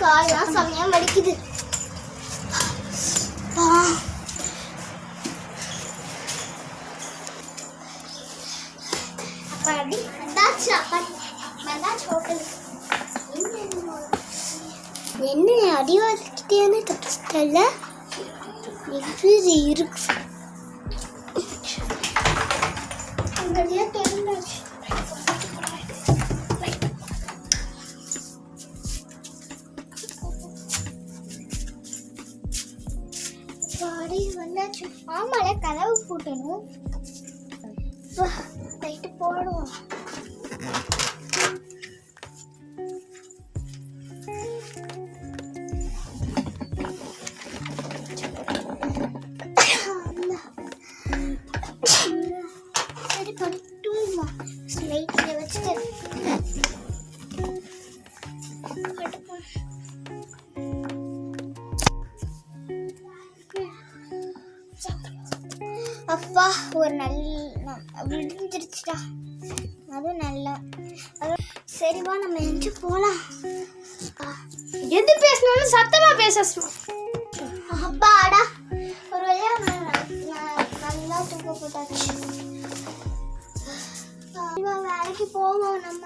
காயெல்லாம் செம்மையா வலிக்குது. அப்பாடி வந்தாச்சு. ஹோட்டலுக்கு என்ன அடிவாதிக்கிட்டேன்னு தப்பிச்சிட்டல. எப்படி இருக்கு தெரிஞ்சாச்சு. வந்தாச்சு. ஆமால கதவு பூட்டணும். லைட்டு போடுவோம். சரி பட்டுமா லைட்ல வச்சுட்டு அப்பா ஒரு நல்ல விழுந்துருச்சுடா. அதுவும் நல்லா. சரிவா நம்ம எங்கே போகலாம். எது பேசணும் சத்தமா பேச. அப்பாடா ஒரு வழியா நல்லா தூக்க போட்டாச்சு. வேலைக்கு போவோம் நம்ம.